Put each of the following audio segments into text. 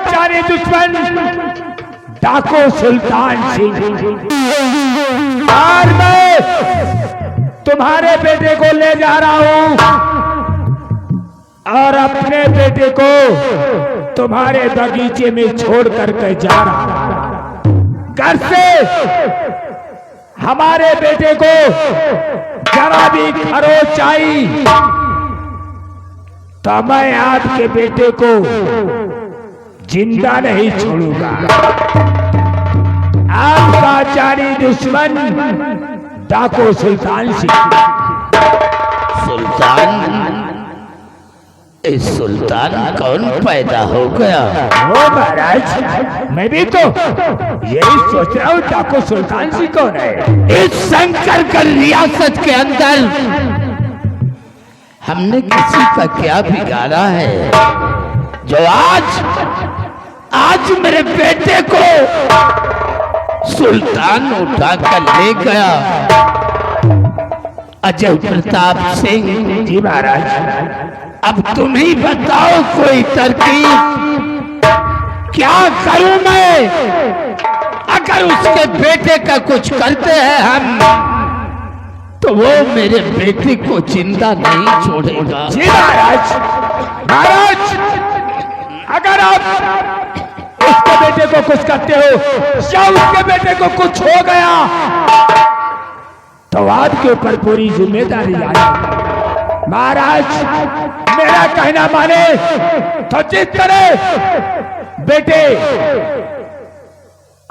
चारी दुश्मन डाको सुल्तान सिंह, और मैं तुम्हारे बेटे को ले जा रहा हूं और अपने बेटे को तुम्हारे बगीचे में छोड़ करके जा रहा हूं। घर से हमारे बेटे को जरा भी खरोच आई तो मैं आपके बेटे को जिंदा नहीं छोड़ूंगा। आपका जानी दुश्मन डाको सुल्तान सिंह। सुल्तान? इस सुल्तान कौन पैदा हो गया? ओ महाराज, मैं भी तो यही सोच रहा हूँ डाको सुल्तान सिंह कौन है। इस शंकर कर रियासत के अंदर हमने किसी का क्या बिगाड़ा है जो आज मेरे बेटे को सुल्तान उठा कर ले गया? अजय प्रताप सिंह जी महाराज, अब तुम ही बताओ कोई तरकीब, क्या करूं मैं? अगर उसके बेटे का कुछ करते हैं हम तो वो मेरे बेटे को जिंदा नहीं छोड़ेगा। जी महाराज, महाराज अगर आप उसके बेटे को कुछ करते हो या उसके बेटे को कुछ हो गया तो आपके ऊपर पूरी जिम्मेदारी आएगी। महाराज मेरा कहना माने तो जिस तरह बेटे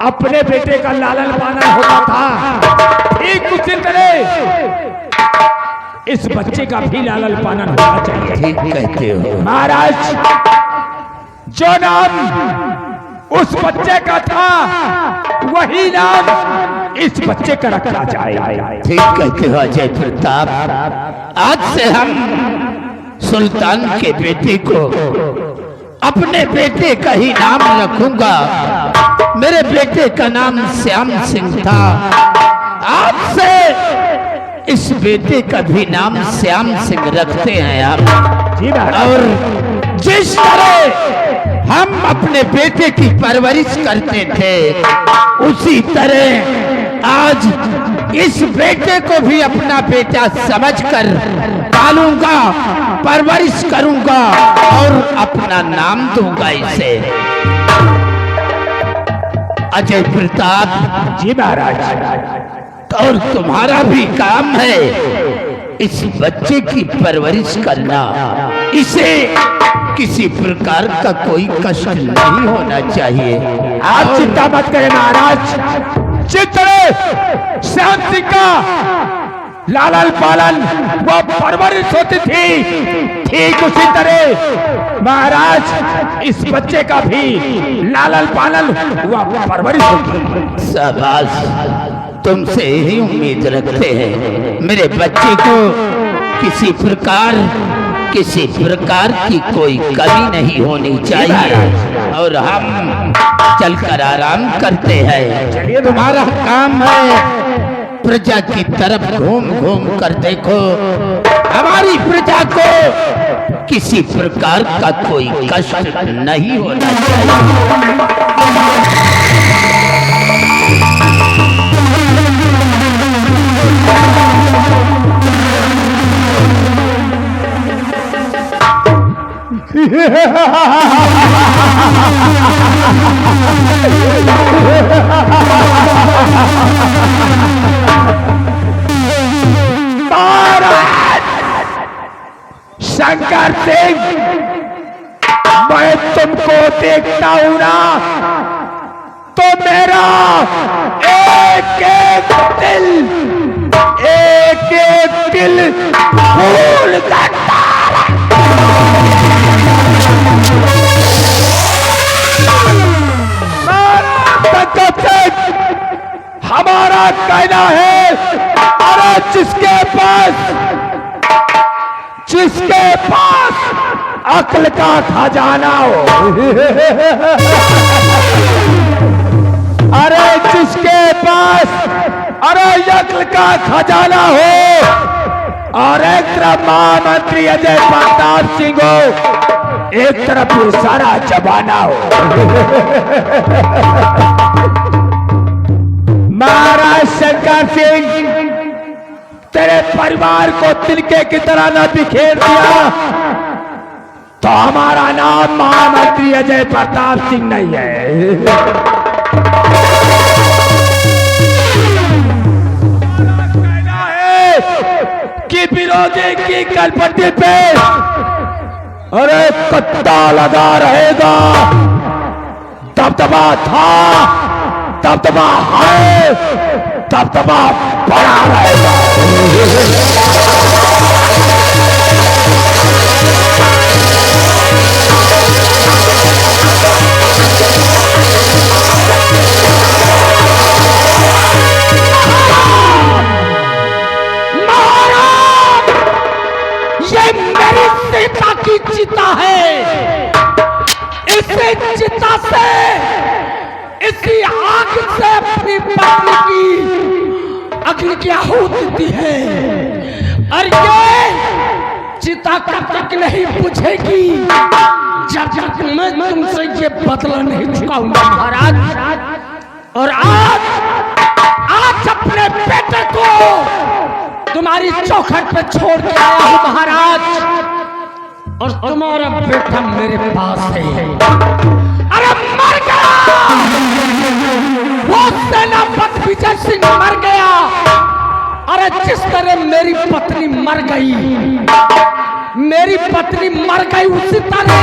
अपने बेटे का लालन पालन होता था ठीक उसी तरह इस बच्चे का भी लालन पालन होना चाहिए। ठीक कहते हो महाराज, जो नाम उस बच्चे का था वही नाम इस बच्चे का रखा जाए। ठीक कहते हो अजय प्रताप। आज से हम सुल्तान के बेटे को अपने बेटे का ही नाम रखूंगा। मेरे बेटे का नाम श्याम सिंह था, आज से इस बेटे का भी नाम श्याम सिंह रखते हैं आप। और जिस तरह हम अपने बेटे की परवरिश करते थे उसी तरह आज इस बेटे को भी अपना बेटा समझकर पालूंगा, परवरिश करूंगा और अपना नाम दूंगा इसे। अजय प्रताप जी महाराज, और तुम्हारा भी काम है इस बच्चे की परवरिश करना। इसे किसी प्रकार का कोई कष्ट नहीं होना चाहिए। आप चिंता मत करें महाराज, जिस तरह श्याम सिंह का लालन पालन वो परवरिश होती थी ठीक उसी तरह महाराज इस बच्चे का भी लालन पालन वो परवरिश होगी। शाबाश, तुमसे ही उम्मीद रखते हैं। मेरे बच्चे को किसी प्रकार की कोई कमी नहीं होनी चाहिए और हम चलकर आराम करते हैं। तुम्हारा काम है प्रजा की तरफ घूम घूम कर देखो, हमारी प्रजा को किसी प्रकार का कोई कष्ट नहीं होना चाहिए। शंकर सिंह, मैं तुमको देखता हूं ना तो मेरा एक एक दिल फूल करता हमारा कहना है, अरे जिसके पास अक्ल का खजाना हो, अरे जिसके पास अक्ल का खजाना हो और एक महामंत्री अजय प्रताप सिंह हो, एक तरफ ये सारा जमाना हो। महाराज शंकर सिंह, तेरे परिवार को तिनके की तरह न बिखेर दिया तो हमारा नाम महामंत्री अजय प्रताप सिंह नहीं है। कि विरोधी की कलपट्टी पे अरे कत्ता लगा रहेगा। दबदबा था, दबदबा है, दबदबा बड़ा रहेगा। सीता की चिता है, इसी चिता से, इसी आग से अपनी पत्नी की अग्नि की आहुति दी है। और ये चिता कब तक नहीं बुझेगी जब तक मैं तुमसे ये बदला नहीं चुकाऊंगा महाराज। और आज अपने बेटे को तुम्हारी चौखट पे छोड़ के आया हूं महाराज। और तुम्हारा बेटा मेरे पास है। अरे मर गया वो सेनापति विजय सिंह, मर गया। अरे जिस तरह मेरी पत्नी मर गई, मेरी पत्नी मर गई, उसी तरह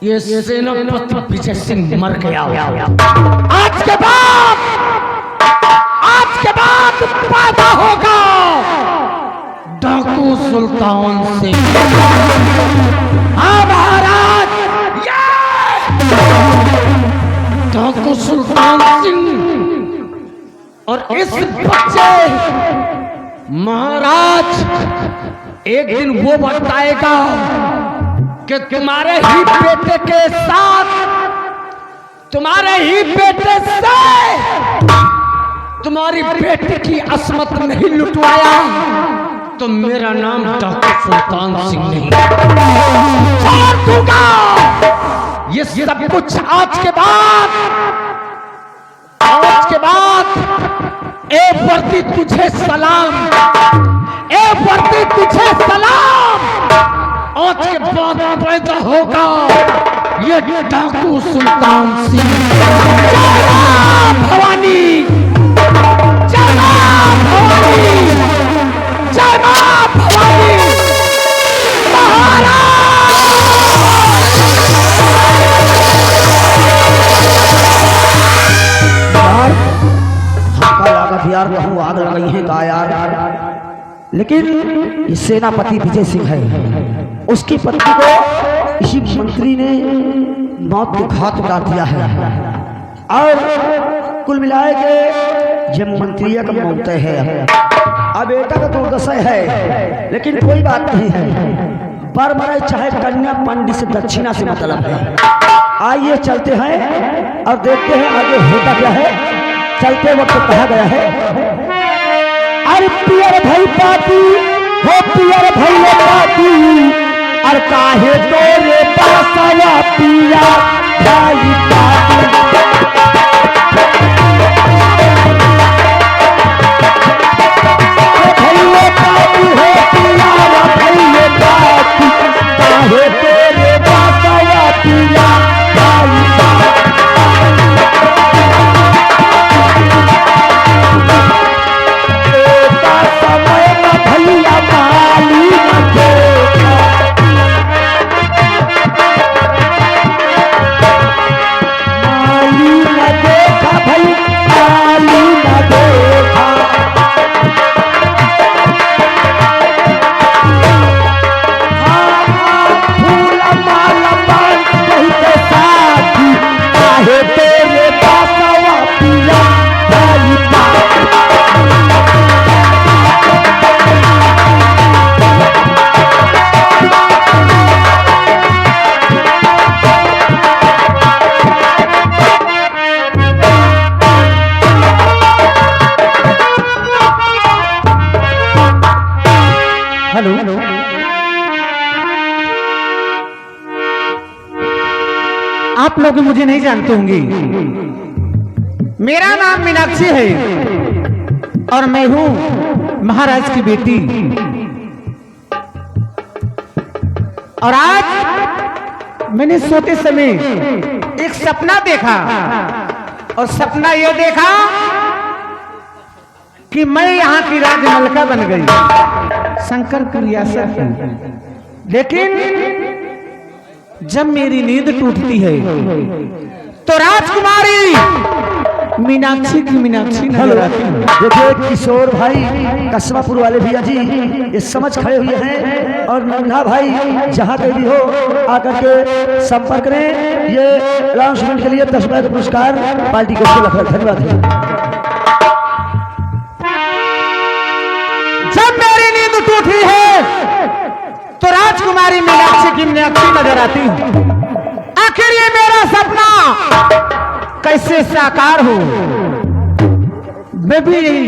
ये सेनापति विजय सिंह मर गया। आज के बाद पैदा होगा डाकू सुल्तान सिंह। हाँ महाराज, डाकू सुल्तान सिंह। और इस बच्चे महाराज एक दिन वो बताएगा कि तुम्हारे ही बेटे के साथ, तुम्हारे ही बेटे से तुम्हारी बेटी की असमत नहीं लुटवाया तो मेरा नाम डाकू सुल्तान सिंह नहीं। छोड़ दूंगा ये सब कुछ आज के बाद ए वर्दी तुझे सलाम, ए वर्दी तुझे सलाम। आज के बाद पैदा होगा ये डाकू सुल्तान सिंह। भवानी, जय मां भवानी, जय मां भवानी। यार कहूँ आग लगाई है का यार, लेकिन ये सेनापति विजय सिंह है, उसकी पत्नी को इसी मंत्री ने मौत के घाट उतार दिया है। और कुल मिलाए के जब मंत्री का मौत है, अब बेटा का तो दशा है, लेकिन कोई बात नहीं है। पर मरे चाहे कन्या पंडित से दक्षिणा से मतलब है। आइए चलते हैं और देखते हैं आगे होता क्या है। चलते वक्त कहा गया है, अरे पियर भाई पाती हो, पियर भाई पाती, और काहे तोरे पासवा पिया भाई पाती। भैया पाती हो, पिया भैया पाती, काहे तोरे पासवा पिया भाई पाती। आप लोग मुझे नहीं जानते होंगे। मेरा नाम मीनाक्षी है और मैं हूं महाराज की बेटी। और आज मैंने सोते समय एक सपना देखा और सपना यह देखा कि मैं यहाँ की राजमलका बन गई, शंकर की रियासत है। लेकिन जब मेरी नींद टूटती है तो राजकुमारी मीनाक्षी की मीनाक्षी नजर आती है। देखिए किशोर भाई कस्बापुर वाले भैया जी ये समझ खड़े हुए हैं और नन्हा भाई जहाँ कहीं भी हो आकर के संपर्क करें। ये अनाउंसमेंट के लिए 10 रुपए का पुरस्कार पार्टी को धन्यवाद। जब मेरी नींद टूटी है तो राजकुमारी मीनाक्षी की मीनाक्षी नजर आती है। आखिर ये मेरा सपना कैसे साकार हो, मैं भी यही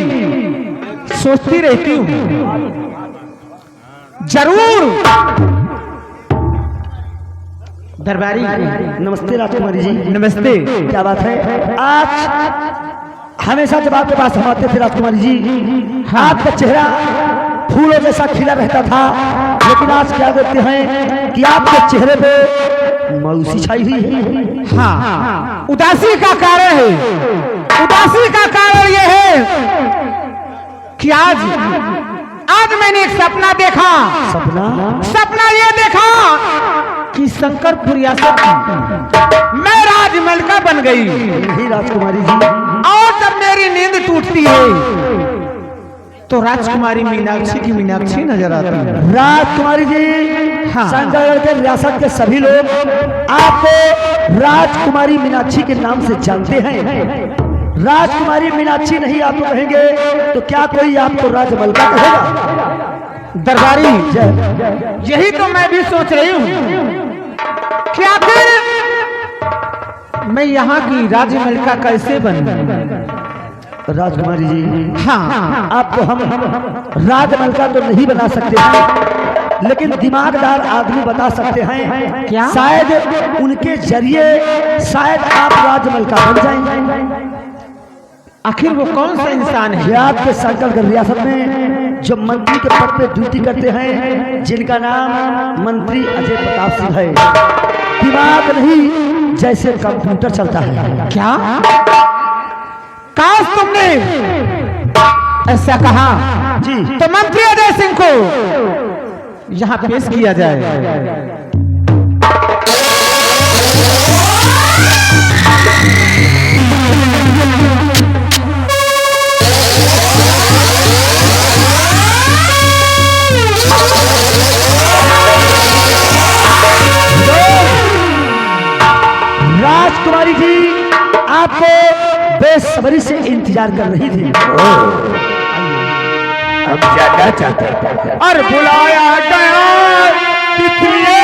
सोचती रहती हूँ। जरूर दरबारी नमस्ते राजकुमारी जी। नमस्ते। क्या बात है, आज हमेशा जब आपके पास हम आते थे राजकुमारी जी, आपका चेहरा फूलों जैसा खिला रहता था, लेकिन आज क्या देखते हैं कि आपके चेहरे पे मायूसी छाई हुई है। हाँ, उदासी का कारण है। उदासी का कारण यह है कि आज मैंने एक सपना देखा। सपना ये देखा कि शंकरपुर रियासत मैं राजमलका बन गई। नहीं राजकुमारी जी, और जब मेरी नींद टूटती है तो राजकुमारी मीनाक्षी की मीनाक्षी नजर आती है। राजकुमारी जी, हाँ। शंकरगढ़ के रियासत के सभी लोग आपको राजकुमारी मीनाक्षी के नाम से जानते हैं। राजकुमारी मीनाक्षी नहीं आपको कहेंगे तो क्या कोई आपको राजमलका कहेगा? दरबारी यही तो मैं भी सोच रही हूँ कि आखिर मैं यहाँ की राजमलका कैसे बनूं? राजकुमारी जी, हाँ, आपको हम राजमलका तो नहीं बना सकते हैं, लेकिन दिमागदार आदमी बता सकते हैं। क्या? शायद उनके जरिए शायद आप राजमलका बन जाएंगे। आखिर वो कौन सा इंसान है? ये आपके शंकरगढ़ रियासत में जो मंत्री के पद पे ड्यूटी करते हैं, जिनका नाम मंत्री अजय प्रताप सिंह है। दिमाग नहीं, जैसे कंप्यूटर चलता है। क्या? काश तुमने ऐसा कहा जी। तो मंत्री अजय सिंह को यहाँ पेश किया जाए। राजकुमारी जी आपको बेसब्री से इंतजार कर रही थी। हम जानना चाहते हैं। और बुलाया गया कितने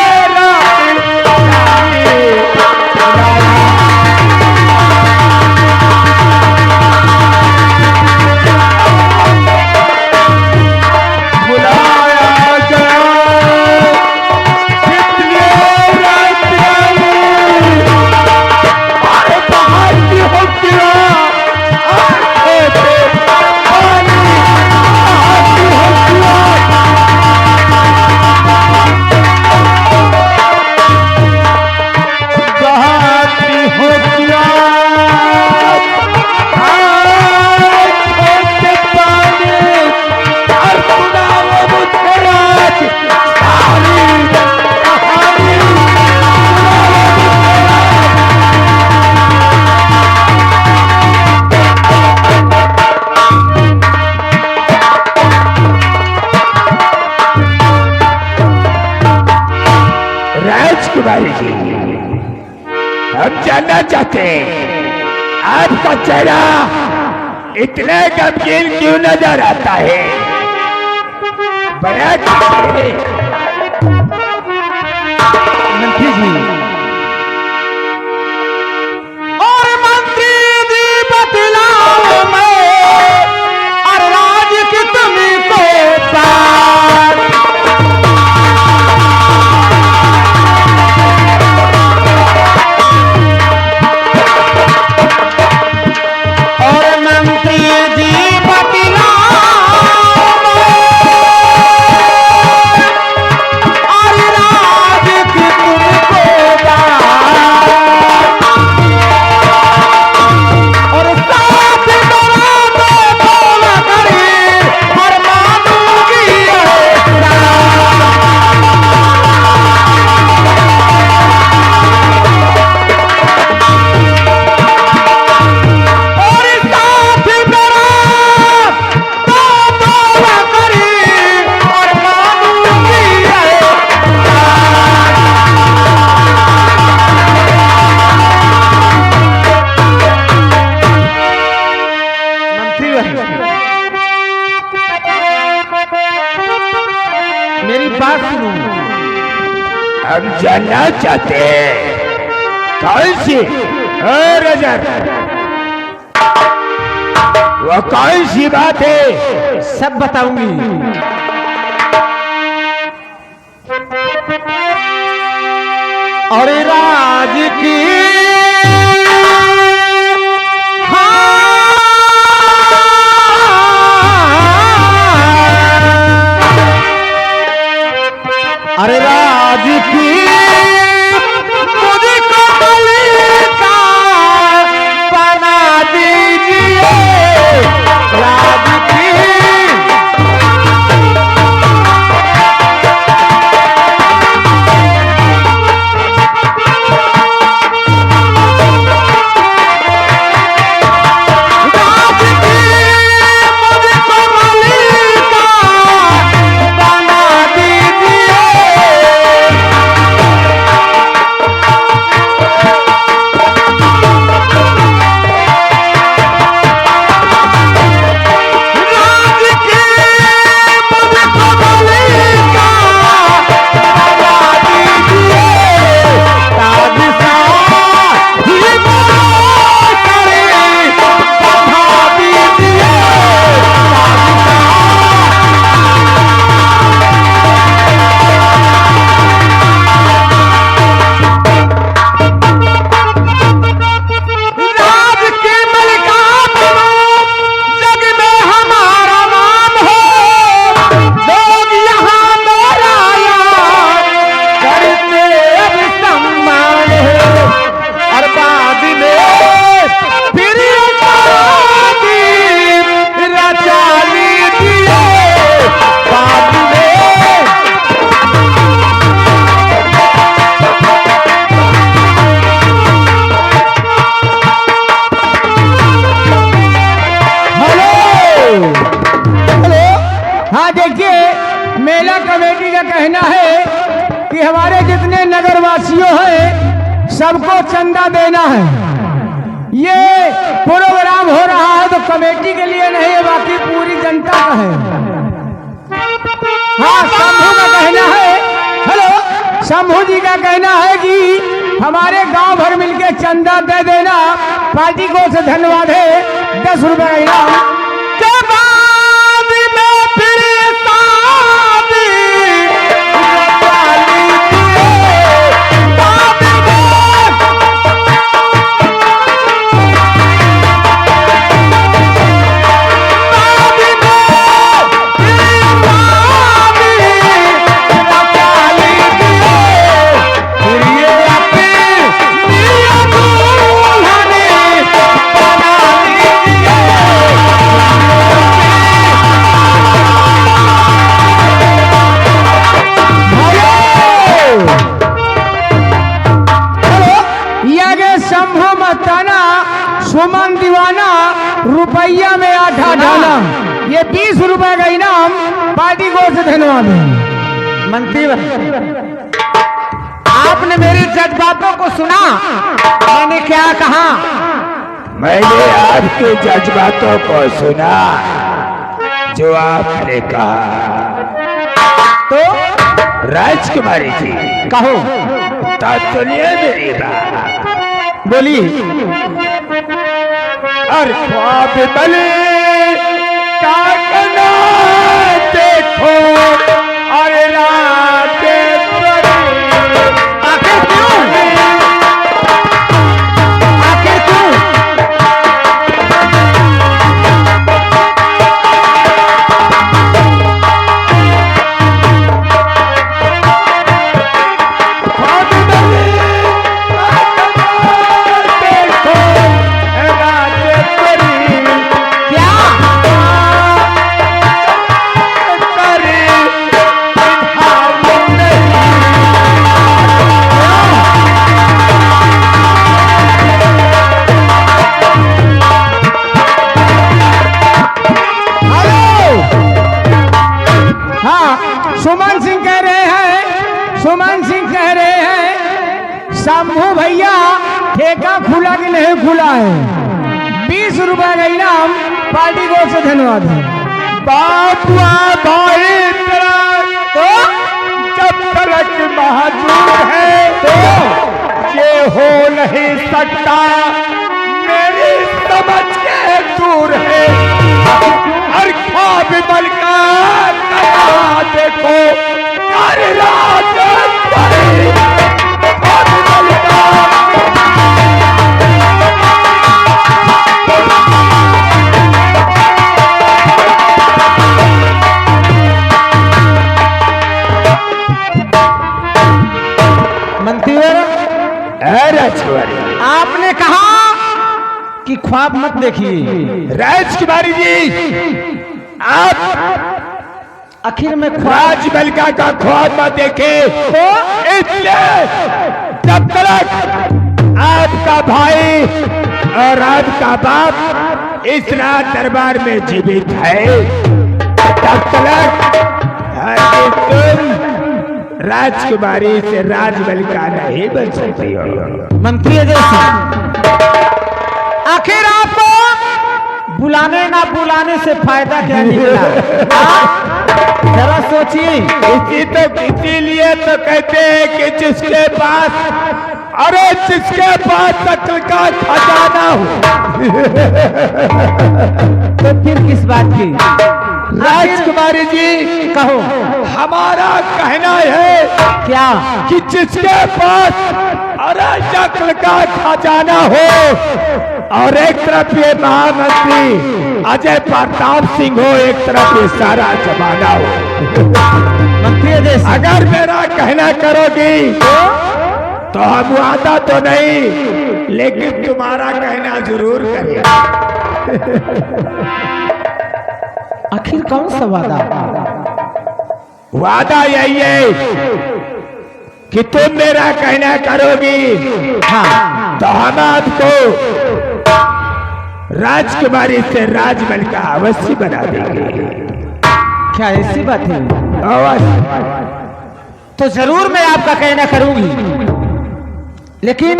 राजकुमारी जी, हम जानना चाहते हैं आपका चेहरा इतना गमगीन क्यों नजर आता है? बड़ा मंत्री जी और मंत्री जी बतलाओ मैं और राज की तुमको पार। जानना चाहते कौन सी रजर वो कौन सी बात है? सब बताऊंगी। और राज की अरे राज की मुझको मलिका बना दीजिए, राज की सबको चंदा देना है। ये प्रोग्राम हो रहा है तो कमेटी के लिए नहीं है, बाकी पूरी जनता का है। हाँ, शंभू का कहना है, हेलो, शंभू जी का कहना है कि हमारे गांव भर मिलके चंदा दे देना, पार्टी को से धन्यवाद है। 10 रुपए इनाम के बाद में फिर सुमन दीवाना रुपया में आधा डाला, ये 20 रुपए का इनाम, पार्टी को से धन्यवाद है। मंत्री आपने मेरी जज्बातों को सुना, मैंने क्या कहा? मैंने आपके जज्बातों को सुना जो आपने कहा। तो राजकुमारी जी कहो, तो सुनिए मेरी बात, बोली। और ख्वाब बले का कना देखो और रात आखिर क्यों? आखिर क्यों? ख्वाब बले का कना देखो क्या? सुमन सिंह कह रहे हैं, सुमन सिंह कह रहे हैं शंभू भैया ठेका खुला कि नहीं खुला है? 20 रुपए का इनाम, पार्टी को से धन्यवाद है। बाबुआ भाई तेरा तो जब तलक महजूद है तो ये हो नहीं सकता मेरी समझ के दूर है। हर ख्वाब बलका नया देखो हर रात बड़ी ख्वाब बलका। मंत्री आपने कहा कि ख्वाब मत देखिए। राजकुमारी जी आप आखिर में ख्वाब राजमलिका का ख्वाब मत देखे तो इसलिए जब तक आपका भाई और आपका बाप इस रात दरबार में जीवित है तब तक तुम राजकुमारी से राजमलिका नहीं बन सकती हो। मंत्री आखिर आपको बुलाने ना बुलाने से फायदा क्या निकला? जरा सोचिए। इसीलिए तो कहते हैं कि जिसके पास अक्ल का खजाना हो तो फिर किस बात की? राजकुमारी जी कहो। हमारा कहना है क्या कि जिसके पास अक्ल का खजाना हो और एक तरफ ये महामंत्री अजय प्रताप सिंह हो एक तरफ ये सारा जमाना हो। मंत्री अगर मेरा कहना करोगी तो हम वादा तो नहीं लेकिन तुम्हारा कहना जरूर करेंगे। आखिर कौन सा वादा? वादा यही है कि तुम मेरा कहना करोगी हाँ तो हम आपको राजकुमारी से राजमलिका अवश्य बना देंगे। क्या ऐसी बात है? अवश्य। तो जरूर मैं आपका कहना करूंगी, लेकिन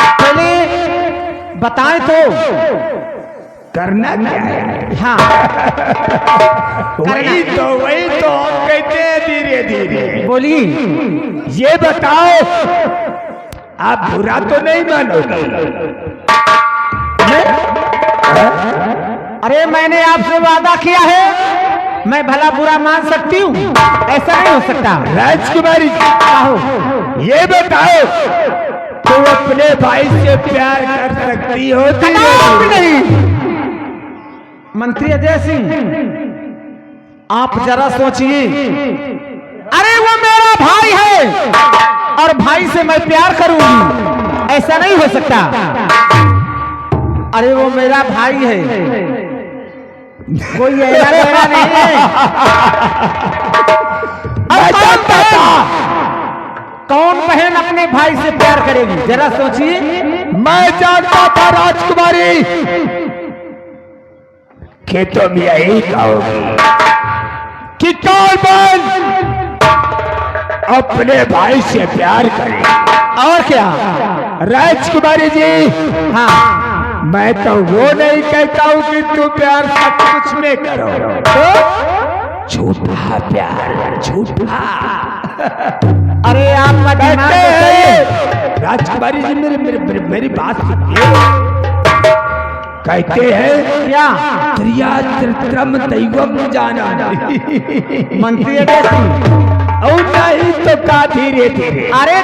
पहले बताएं तो करना क्या है? हाँ वही तो हम कहते हैं धीरे धीरे। बोलिए। ये बताओ आप बुरा तो नहीं मानोगे? अरे मैंने आपसे वादा किया है, मैं भला बुरा मान सकती हूँ? ऐसा नहीं हो सकता। राजकुमारी कहो। ये बताओ तुम अपने भाई से प्यार कर सकती हो? कदापि नहीं। मंत्री अजय सिंह आप जरा सोचिए। अरे वो मेरा भाई है और भाई से मैं प्यार करूंगी, ऐसा नहीं हो सकता। अरे वो मेरा भाई है, कोई ऐसा नहीं है। कौन बहन अपने भाई से प्यार करेगी? जरा सोचिए। मैं जानता था राजकुमारी कि तुम यही कहोगी कि कौन बहन अपने भाई से प्यार करे। और क्या? राजकुमारी जी हाँ मैं तो वो नहीं कहता हूँ कि तू प्यार सब कुछ में करो, तो झूठा प्यार झूठा। अरे आपका दिमाग तो सही है। राजकुमारी जी मेरी बात सुनिए। कहते हैं क्या? त्रिया त्रित्रम दैवम जाना। मंत्री अजय सिंह और नहीं तो का धीरे धीरे। अरे